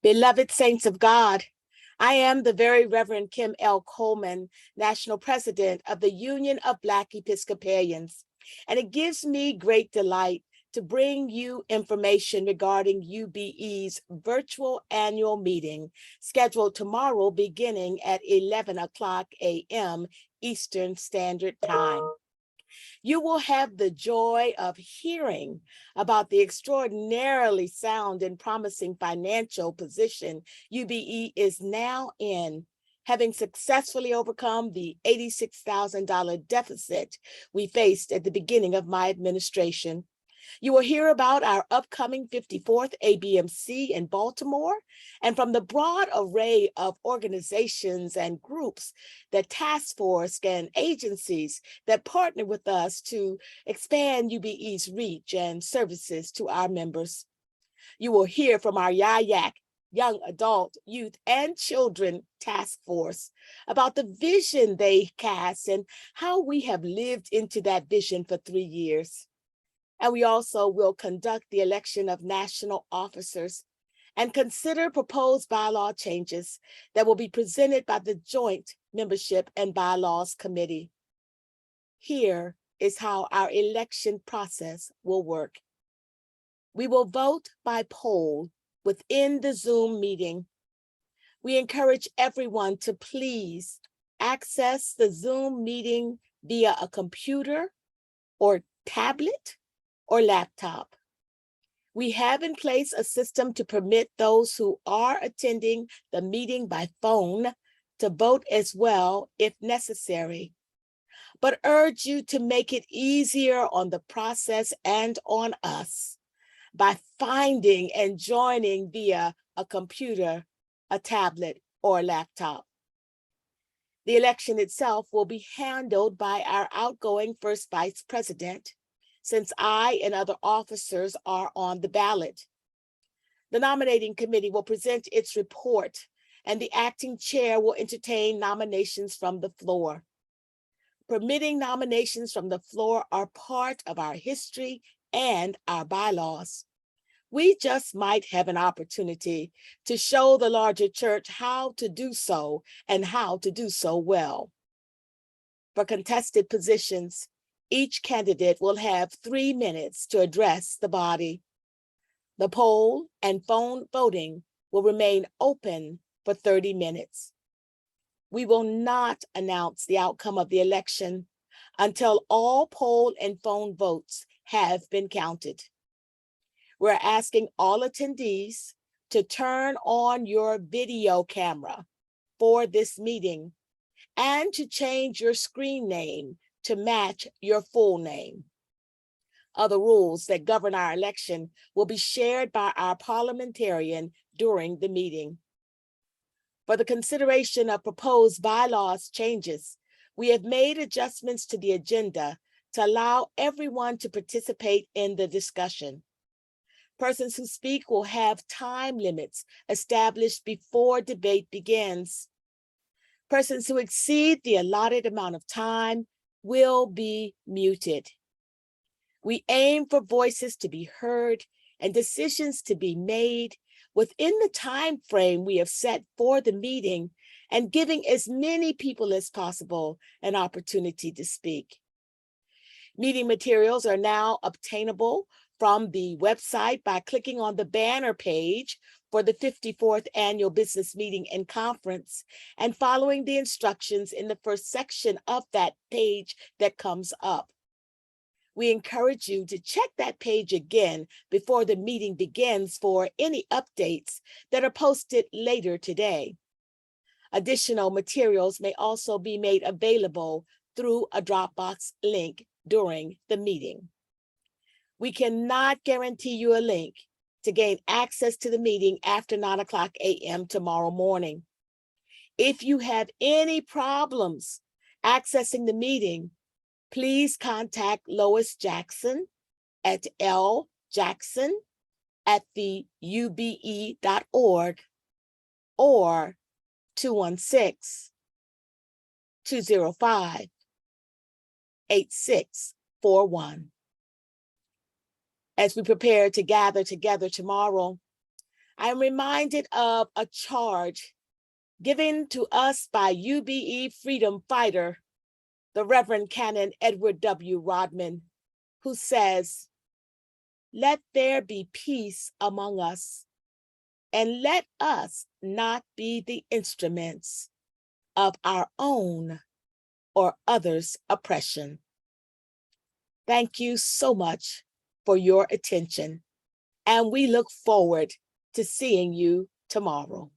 Beloved saints of God, I am the very Reverend Kim L. Coleman, National President of the Union of Black Episcopalians, and it gives me great delight to bring you information regarding UBE's virtual annual meeting scheduled tomorrow beginning at 11 o'clock a.m. Eastern Standard Time. You will have the joy of hearing about the extraordinarily sound and promising financial position UBE is now in, having successfully overcome the $86,000 deficit we faced at the beginning of my administration. You will hear about our upcoming 54th ABMC in Baltimore, and from the broad array of organizations and groups, the task force and agencies that partner with us to expand UBE's reach and services to our members. You will hear from our YAYAC, Young Adult, Youth, and Children Task Force about the vision they cast and how we have lived into that vision for 3 years. And we also will conduct the election of national officers and consider proposed bylaw changes that will be presented by the Joint Membership and Bylaws Committee. Here is how our election process will work. We will vote by poll within the Zoom meeting. We encourage everyone to please access the Zoom meeting via a computer or tablet or laptop. We have in place a system to permit those who are attending the meeting by phone to vote as well if necessary, but urge you to make it easier on the process and on us by finding and joining via a computer, a tablet, or a laptop. The election itself will be handled by our outgoing First Vice President, since I and other officers are on the ballot. The nominating committee will present its report, and the acting chair will entertain nominations from the floor. Permitting nominations from the floor are part of our history and our bylaws. We just might have an opportunity to show the larger church how to do so and how to do so well. For contested positions, each candidate will have 3 minutes to address the body. The poll and phone voting will remain open for 30 minutes. We will not announce the outcome of the election until all poll and phone votes have been counted. We're asking all attendees to turn on your video camera for this meeting and to change your screen name to match your full name. Other rules that govern our election will be shared by our parliamentarian during the meeting. For the consideration of proposed bylaws changes, we have made adjustments to the agenda to allow everyone to participate in the discussion. Persons who speak will have time limits established before debate begins. Persons who exceed the allotted amount of time will be muted. We aim for voices to be heard and decisions to be made within the time frame we have set for the meeting, and giving as many people as possible an opportunity to speak. Meeting materials are now obtainable from the website by clicking on the banner page for the 54th Annual Business Meeting and Conference and following the instructions in the first section of that page that comes up. We encourage you to check that page again before the meeting begins for any updates that are posted later today. Additional materials may also be made available through a Dropbox link during the meeting. We cannot guarantee you a link to gain access to the meeting after 9 o'clock a.m. tomorrow morning. If you have any problems accessing the meeting, please contact Lois Jackson at ljackson@theube.org or 216-205-8641. As we prepare to gather together tomorrow, I am reminded of a charge given to us by UBE freedom fighter, the Reverend Canon Edward W. Rodman, who says, "Let there be peace among us, and let us not be the instruments of our own or others' oppression." Thank you so much for your attention, and we look forward to seeing you tomorrow.